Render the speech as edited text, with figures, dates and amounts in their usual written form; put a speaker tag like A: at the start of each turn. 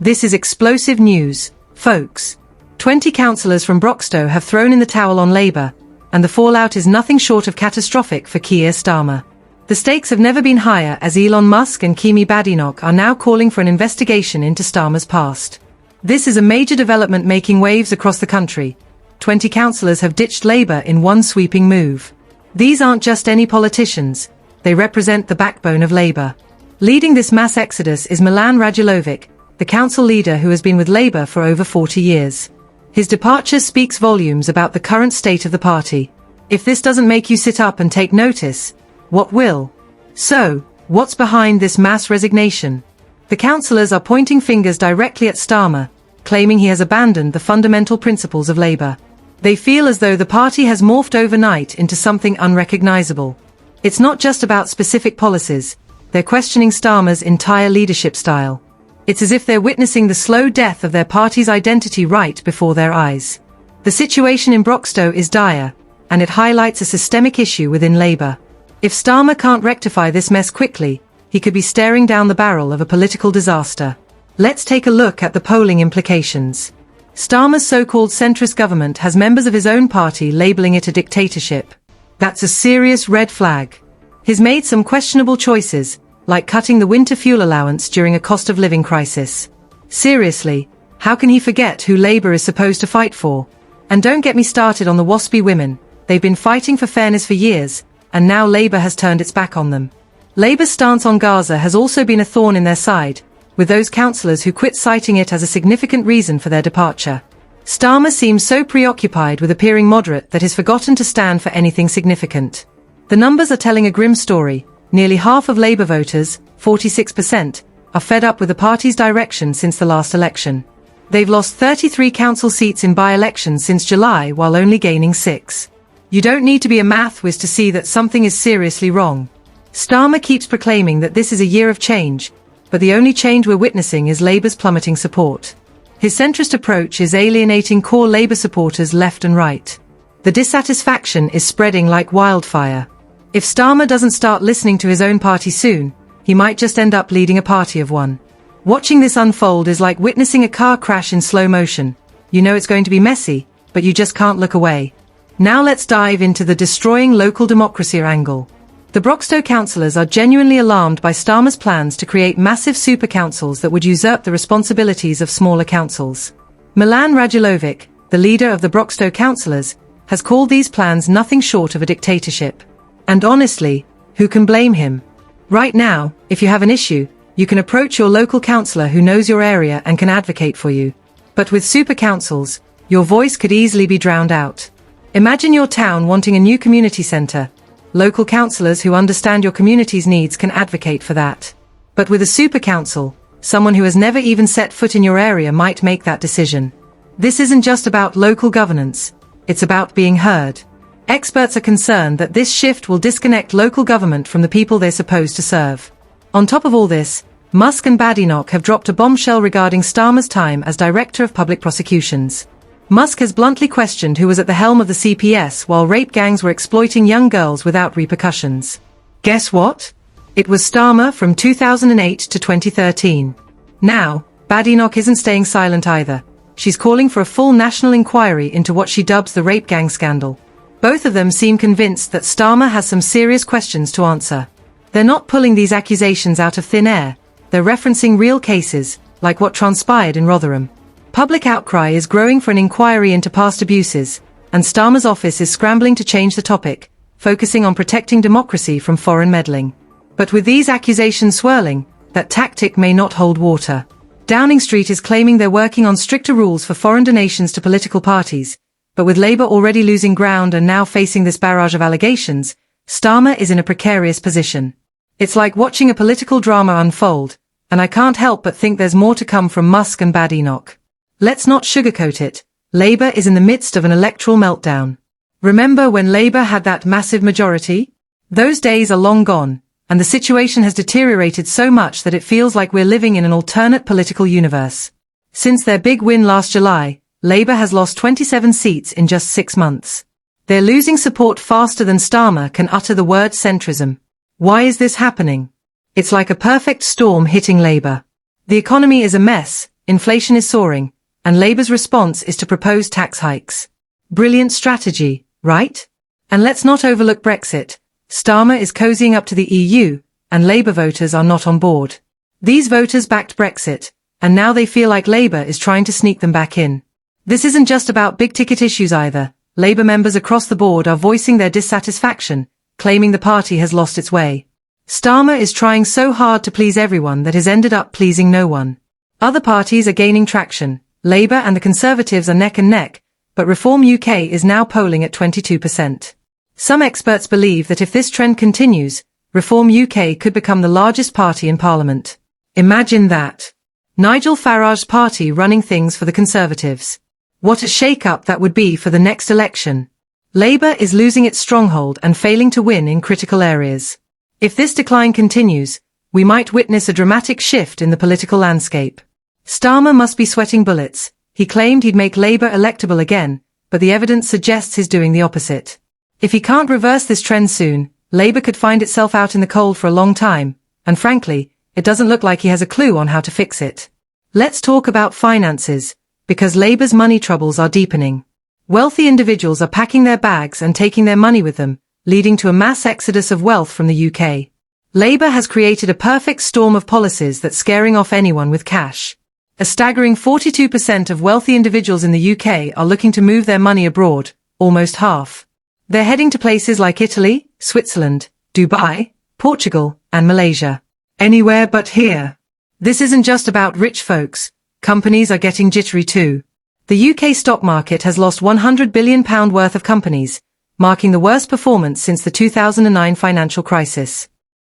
A: This is explosive news, folks. 20 councillors from Broxtowe have thrown in the towel on Labour, and the fallout is nothing short of catastrophic for Keir Starmer. The stakes have never been higher as Elon Musk and Kemi Badenoch are now calling for an investigation into Starmer's past. This is a major development making waves across the country. 20 councillors have ditched Labour in one sweeping move. These aren't just any politicians, they represent the backbone of Labour. Leading this mass exodus is Milan Radulovic, the council leader who has been with Labour for over 40 years. His departure speaks volumes about the current state of the party. If this doesn't make you sit up and take notice, what will? So, what's behind this mass resignation? The councillors are pointing fingers directly at Starmer, claiming he has abandoned the fundamental principles of Labour. They feel as though the party has morphed overnight into something unrecognisable. It's not just about specific policies, they're questioning Starmer's entire leadership style. It's as if they're witnessing the slow death of their party's identity right before their eyes. The situation in Broxtowe is dire, and it highlights a systemic issue within Labour. If Starmer can't rectify this mess quickly, he could be staring down the barrel of a political disaster. Let's take a look at the polling implications. Starmer's so-called centrist government has members of his own party labelling it a dictatorship. That's a serious red flag. He's made some questionable choices, like cutting the winter fuel allowance during a cost of living crisis. Seriously, how can he forget who Labour is supposed to fight for? And don't get me started on the WASPy women. They've been fighting for fairness for years, and now Labour has turned its back on them. Labour's stance on Gaza has also been a thorn in their side, with those councillors who quit citing it as a significant reason for their departure. Starmer seems so preoccupied with appearing moderate that he's forgotten to stand for anything significant. The numbers are telling a grim story. Nearly half of Labour voters, 46%, are fed up with the party's direction since the last election. They've lost 33 council seats in by-elections since July while only gaining 6. You don't need to be a math whiz to see that something is seriously wrong. Starmer keeps proclaiming that this is a year of change, but the only change we're witnessing is Labour's plummeting support. His centrist approach is alienating core Labour supporters left and right. The dissatisfaction is spreading like wildfire. If Starmer doesn't start listening to his own party soon, he might just end up leading a party of one. Watching this unfold is like witnessing a car crash in slow motion. You know it's going to be messy, but you just can't look away. Now let's dive into the destroying local democracy angle. The Broxtowe councillors are genuinely alarmed by Starmer's plans to create massive super councils that would usurp the responsibilities of smaller councils. Milan Radulovic, the leader of the Broxtowe councillors, has called these plans nothing short of a dictatorship. And honestly, who can blame him? Right now, if you have an issue, you can approach your local councillor who knows your area and can advocate for you. But with super councils, your voice could easily be drowned out. Imagine your town wanting a new community centre. Local councillors who understand your community's needs can advocate for that. But with a super council, someone who has never even set foot in your area might make that decision. This isn't just about local governance, it's about being heard. Experts are concerned that this shift will disconnect local government from the people they're supposed to serve. On top of all this, Musk and Badenoch have dropped a bombshell regarding Starmer's time as Director of Public Prosecutions. Musk has bluntly questioned who was at the helm of the CPS while rape gangs were exploiting young girls without repercussions. Guess what? It was Starmer from 2008 to 2013. Now, Badenoch isn't staying silent either. She's calling for a full national inquiry into what she dubs the rape gang scandal. Both of them seem convinced that Starmer has some serious questions to answer. They're not pulling these accusations out of thin air, they're referencing real cases, like what transpired in Rotherham. Public outcry is growing for an inquiry into past abuses, and Starmer's office is scrambling to change the topic, focusing on protecting democracy from foreign meddling. But with these accusations swirling, that tactic may not hold water. Downing Street is claiming they're working on stricter rules for foreign donations to political parties, but with Labour already losing ground and now facing this barrage of allegations, Starmer is in a precarious position. It's like watching a political drama unfold, and I can't help but think there's more to come from Musk and Badenoch. Let's not sugarcoat it, Labour is in the midst of an electoral meltdown. Remember when Labour had that massive majority? Those days are long gone, and the situation has deteriorated so much that it feels like we're living in an alternate political universe. Since their big win last July, Labour has lost 27 seats in just 6 months. They're losing support faster than Starmer can utter the word centrism. Why is this happening? It's like a perfect storm hitting Labour. The economy is a mess, inflation is soaring, and Labour's response is to propose tax hikes. Brilliant strategy, right? And let's not overlook Brexit. Starmer is cozying up to the EU, and Labour voters are not on board. These voters backed Brexit, and now they feel like Labour is trying to sneak them back in. This isn't just about big-ticket issues either. Labour members across the board are voicing their dissatisfaction, claiming the party has lost its way. Starmer is trying so hard to please everyone that has ended up pleasing no one. Other parties are gaining traction. Labour and the Conservatives are neck and neck, but Reform UK is now polling at 22%. Some experts believe that if this trend continues, Reform UK could become the largest party in Parliament. Imagine that. Nigel Farage's party running things for the Conservatives. What a shake-up that would be for the next election. Labour is losing its stronghold and failing to win in critical areas. If this decline continues, we might witness a dramatic shift in the political landscape. Starmer must be sweating bullets. He claimed he'd make Labour electable again, but the evidence suggests he's doing the opposite. If he can't reverse this trend soon, Labour could find itself out in the cold for a long time, and frankly, it doesn't look like he has a clue on how to fix it. Let's talk about finances, because Labour's money troubles are deepening. Wealthy individuals are packing their bags and taking their money with them, leading to a mass exodus of wealth from the UK. Labour has created a perfect storm of policies that's scaring off anyone with cash. A staggering 42% of wealthy individuals in the UK are looking to move their money abroad, almost half. They're heading to places like Italy, Switzerland, Dubai, Portugal, and Malaysia. Anywhere but here. This isn't just about rich folks. Companies are getting jittery too. The UK stock market has lost £100 billion worth of companies, marking the worst performance since the 2009 financial crisis.